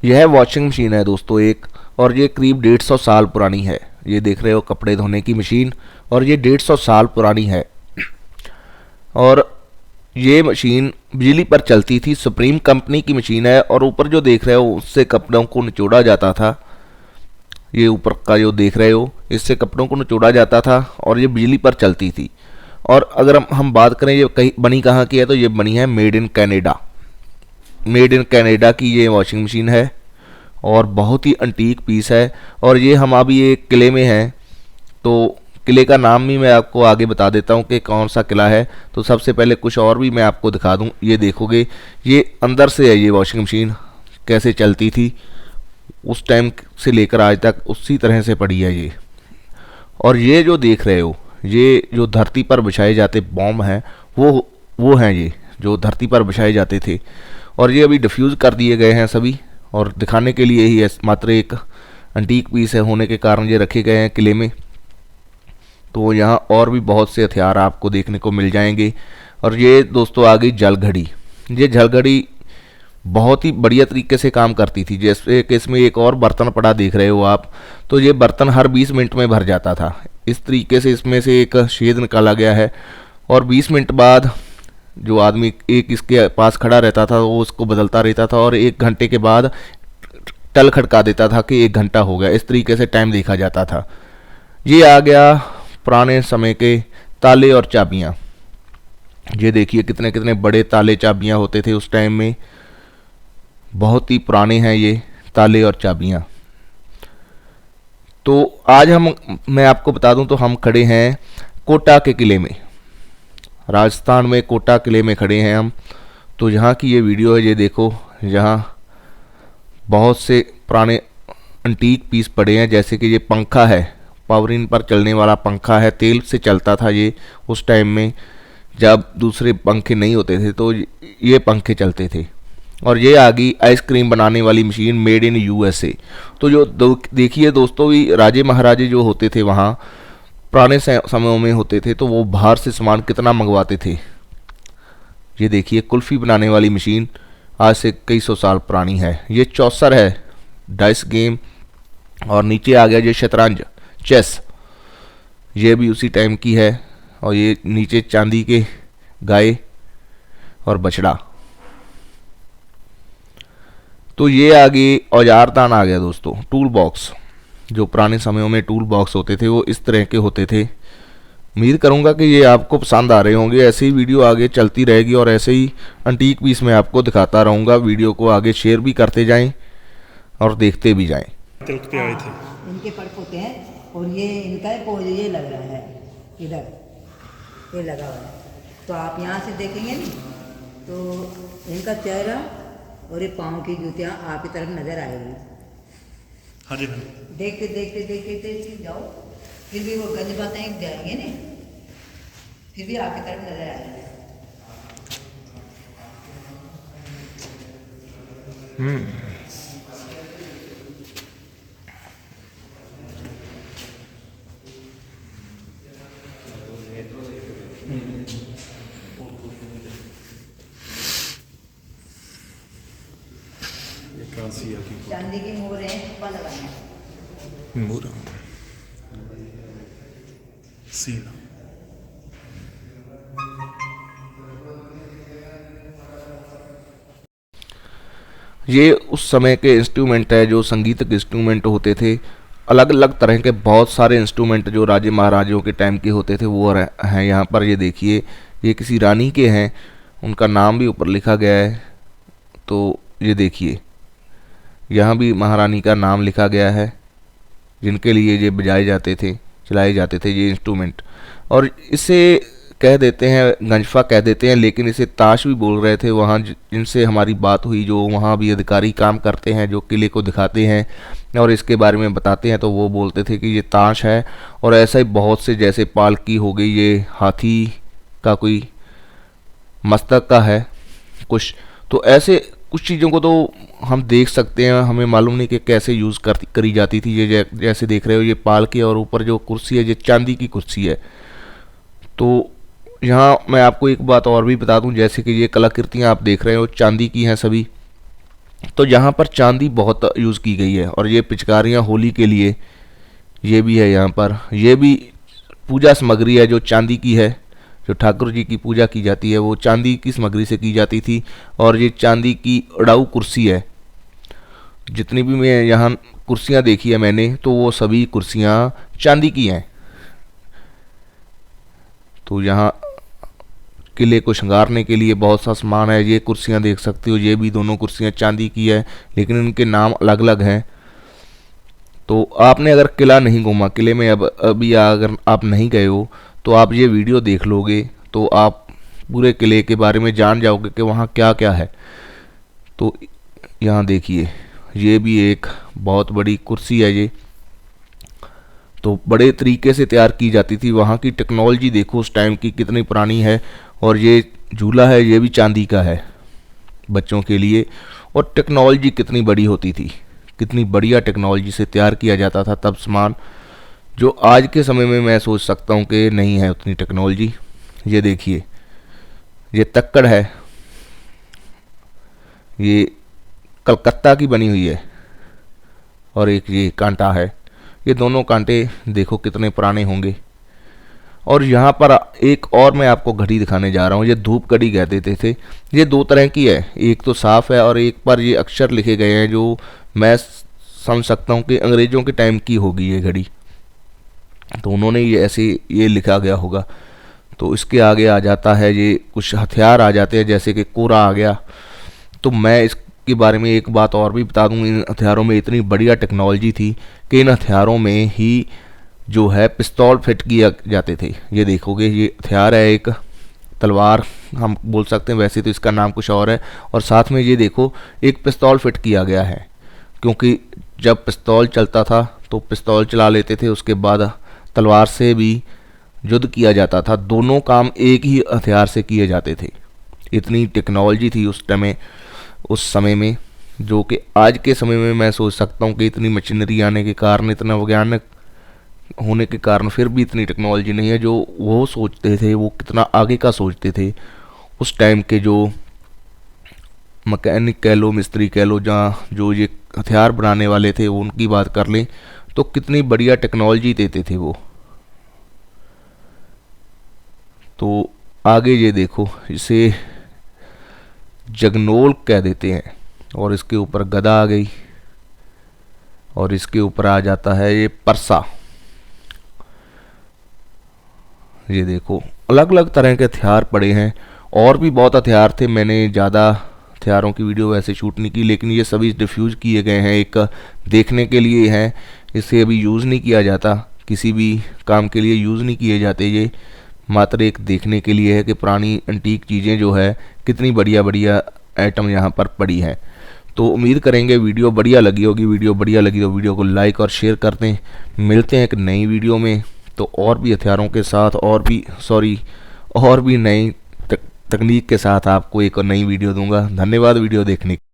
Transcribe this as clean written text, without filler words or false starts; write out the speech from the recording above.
यह washing machine है दोस्तों एक, और ये करीब 150 साल पुरानी है। ये देख रहे हो कपड़े धोने की मशीन, और ये 150 साल पुरानी है। और ये मशीन बिजली पर चलती थी, सुप्रीम कंपनी की मशीन है। और ऊपर जो देख रहे हो उससे कपड़ों को निचोड़ा जाता था। ये ऊपर का जो देख रहे हो इससे कपड़ों को निचोड़ा जाता था और ये बिजली पर चलती थी। और अगर हम बात करें ये कहीं बनी कहाँ की है, तो ये बनी है made in Canada. Made in Canada की ये वॉशिंग मशीन है और बहुत ही अंटीक पीस है। और ये हम अभी एक किले में हैं, तो किले का नाम भी मैं आपको आगे बता देता हूँ कि कौन सा किला है। तो सबसे पहले कुछ और भी मैं आपको दिखा दूँ। ये देखोगे ये अंदर से है, ये वॉशिंग मशीन कैसे चलती थी उस टाइम से लेकर आज तक उसी तरह से पड़ी है ये। और ये जो देख रहे हो ये जो धरती पर बिछाए जाते बॉम्ब हैं वो हैं ये जो धरती पर बिछाए जाते थे। और ये अभी डिफ्यूज़ कर दिए गए हैं सभी, और दिखाने के लिए ही मात्र एक अंटीक पीस है होने के कारण ये रखे गए हैं किले में। तो यहाँ और भी बहुत से हथियार आपको देखने को मिल जाएंगे। और ये दोस्तों आ गई जल घड़ी। ये जल घड़ी बहुत ही बढ़िया तरीके से काम करती थी। जैसे कि इसमें एक और बर्तन पड़ा देख रहे हो आप, तो ये बर्तन हर 20 मिनट में भर जाता था। इस तरीके से इसमें से एक छेद निकाला गया है, और 20 मिनट बाद जो आदमी एक इसके पास खड़ा रहता था वो उसको बदलता रहता था, और 1 घंटे के बाद टल खड़का देता था कि 1 घंटा हो गया। इस तरीके से टाइम देखा जाता था। ये आ गया पुराने समय के ताले और चाबियाँ। ये देखिए कितने कितने बड़े ताले चाबियाँ होते थे उस टाइम में, बहुत ही पुराने हैं ये ताले और चाबियाँ। तो आज मैं आपको बता दूं तो हम खड़े हैं कोटा के किले में, राजस्थान में कोटा किले में खड़े हैं हम। तो यहाँ की ये वीडियो है, ये देखो यहाँ बहुत से पुराने अंटीक पीस पड़े हैं। जैसे कि ये पंखा है, पावरिन पर चलने वाला पंखा है, तेल से चलता था ये उस टाइम में जब दूसरे पंखे नहीं होते थे, तो ये पंखे चलते थे। और ये आ गई आइसक्रीम बनाने वाली मशीन मेड इन यूएसए। तो जो देखिए दोस्तों भी राजे महाराजे जो होते थे वहाँ पुराने समयों में होते थे, तो वो बाहर से सामान कितना मंगवाते थे। ये देखिए कुल्फ़ी बनाने वाली मशीन आज से कई सौ साल पुरानी है। ये चौसर है, डाइस गेम। और नीचे आ गया ये शतरंज, चेस, ये भी उसी टाइम की है। और ये नीचे चांदी के गाय और बछड़ा। तो ये आगे औजारदान आ गया दोस्तों, टूल बॉक्स। जो पुराने समयों में टूल बॉक्स होते थे वो इस तरह के होते थे। उम्मीद करूंगा कि ये आपको पसंद आ रहे होंगे। ऐसे ही वीडियो आगे चलती रहेगी और ऐसे ही अंटीक पीस में आपको दिखाता रहूँगा। वीडियो को आगे शेयर भी करते जाएं और देखते भी जाएं। तिलकते आए थे इनके पर्क होते हैं, और ये इनका पोज ये लग रहा है, इधर ये लगा हुआ है। तो आप यहाँ से देखेंगे ना तो इनका चेहरा और ये पाँव की जूतियाँ आपकी तरफ नजर आएगी। हाँ जी, हाँ जी। देखते देखते देखते देखते जाओ, फिर भी वो गंद बातें जाएंगे ना, फिर भी आपकी तरफ नजर आएगी। कांसी की चांदी की मोर है, पप्पा लगाना मोरा सीना। ये उस समय के इंस्ट्रूमेंट है जो संगीत के इंस्ट्रूमेंट होते थे। अलग अलग तरह के बहुत सारे इंस्ट्रूमेंट जो राजे महाराजों के टाइम के होते थे वो हैं यहाँ पर। ये देखिए ये किसी रानी के हैं, उनका नाम भी ऊपर लिखा गया है। तो ये देखिए यहाँ भी महारानी का नाम लिखा गया है, जिनके लिए ये बजाए जाते थे, चलाए जाते थे ये इंस्ट्रूमेंट। और इसे कह देते हैं गंजफा कह देते हैं, लेकिन इसे ताश भी बोल रहे थे वहाँ जिनसे हमारी बात हुई। जो वहाँ भी अधिकारी काम करते हैं, जो किले को दिखाते हैं और इसके बारे में बताते हैं, तो वो बोलते थे कि ये ताश है। और ऐसा ही बहुत से, जैसे पालकी हो गई, ये हाथी का कोई मस्तक का है कुछ। तो ऐसे कुछ चीज़ों को तो हम देख सकते हैं, हमें मालूम नहीं कि कैसे यूज़ करी जाती थी। ये जैसे देख रहे हो ये पालकी, और ऊपर जो कुर्सी है ये चांदी की कुर्सी है। तो यहाँ मैं आपको एक बात और भी बता दूं, जैसे कि ये कलाकृतियाँ आप देख रहे हो चांदी की हैं सभी। तो यहाँ पर चांदी बहुत यूज़ की गई है। और ये पिचकारियाँ होली के लिए ये भी है। यहाँ पर ये भी पूजा सामग्री है जो चांदी की है। जो ठाकुर जी की पूजा की जाती है वो चांदी की सामग्री से की जाती थी। और ये चांदी की उड़ाऊ कुर्सी है। जितनी भी मैं यहाँ कुर्सियाँ देखी है मैंने, तो वो सभी कुर्सियाँ चांदी की हैं। तो यहाँ किले को श्रृंगारने के लिए बहुत सा सामान है। ये कुर्सियाँ देख सकते हो, ये भी दोनों कुर्सियाँ चांदी की है, लेकिन इनके नाम अलग अलग हैं। तो आपने अगर किला नहीं घूमा, किले में अभी अगर आप नहीं गए हो, तो आप ये वीडियो देख लोगे तो आप पूरे किले के बारे में जान जाओगे कि वहाँ क्या क्या है। तो यहाँ देखिए, ये भी एक बहुत बड़ी कुर्सी है। ये तो बड़े तरीके से तैयार की जाती थी। वहाँ की टेक्नोलॉजी देखो उस टाइम की कितनी पुरानी है। और ये झूला है, ये भी चांदी का है बच्चों के लिए। और टेक्नोलॉजी कितनी बड़ी होती थी, कितनी बढ़िया टेक्नोलॉजी से तैयार किया जाता था तब सामान, जो आज के समय में मैं सोच सकता हूँ कि नहीं है उतनी टेक्नोलॉजी। ये देखिए, ये तक्कड़ है, ये कलकत्ता की बनी हुई है। और एक ये कांटा है, ये दोनों कांटे देखो कितने पुराने होंगे। और यहाँ पर एक और मैं आपको घड़ी दिखाने जा रहा हूँ। ये धूप घड़ी कह देते थे। ये दो तरह की है, एक तो साफ़ है और एक पर ये अक्षर लिखे गए हैं जो मैं समझ सकता हूँ कि अंग्रेज़ों के टाइम की होगी ये घड़ी। तो उन्होंने ये ऐसे ये लिखा गया होगा। तो इसके आगे आ जाता है ये कुछ हथियार आ जाते हैं, जैसे कि कोरा आ गया। तो मैं इसके बारे में एक बात और भी बता दूँ, इन हथियारों में इतनी बढ़िया टेक्नोलॉजी थी कि इन हथियारों में ही जो है पिस्तौल फिट किया जाते थे। ये देखोगे, ये हथियार है, एक तलवार हम बोल सकते हैं, वैसे तो इसका नाम कुछ और है। और साथ में ये देखो एक पिस्तौल फिट किया गया है, क्योंकि जब पिस्तौल चलता था तो पिस्तौल चला लेते थे, उसके बाद तलवार से भी युद्ध किया जाता था। दोनों काम एक ही हथियार से किए जाते थे। इतनी टेक्नोलॉजी थी उस समय में, जो कि आज के समय में मैं सोच सकता हूँ कि इतनी मशीनरी आने के कारण, इतना वैज्ञानिक होने के कारण फिर भी इतनी टेक्नोलॉजी नहीं है। जो वो सोचते थे वो कितना आगे का सोचते थे। उस टाइम के जो मैकेनिक कह लो, मिस्त्री कह लो, जहाँ जो ये हथियार बनाने वाले थे उनकी बात कर लें तो कितनी बढ़िया टेक्नोलॉजी देते थे वो। तो आगे ये देखो, इसे जगनोल कह देते हैं। और इसके ऊपर गदा आ गई, और इसके ऊपर आ जाता है ये परसा। ये देखो, अलग अलग तरह के हथियार पड़े हैं। और भी बहुत हथियार थे, मैंने ज़्यादा हथियारों की वीडियो वैसे शूट नहीं की, लेकिन ये सभी डिफ्यूज़ किए गए हैं, एक देखने के लिए हैं। इसे अभी यूज़ नहीं किया जाता, किसी भी काम के लिए यूज़ नहीं किए जाते। ये मात्र एक देखने के लिए है कि पुरानी एंटीक चीज़ें जो है कितनी बढ़िया बढ़िया आइटम यहाँ पर पड़ी है। तो उम्मीद करेंगे वीडियो बढ़िया लगी होगी। वीडियो बढ़िया लगी तो वीडियो को लाइक और शेयर कर दें। मिलते हैं एक नई वीडियो में, तो और भी हथियारों के साथ, और भी नई तकनीक के साथ आपको एक और नई वीडियो दूंगा। धन्यवाद वीडियो देखने के।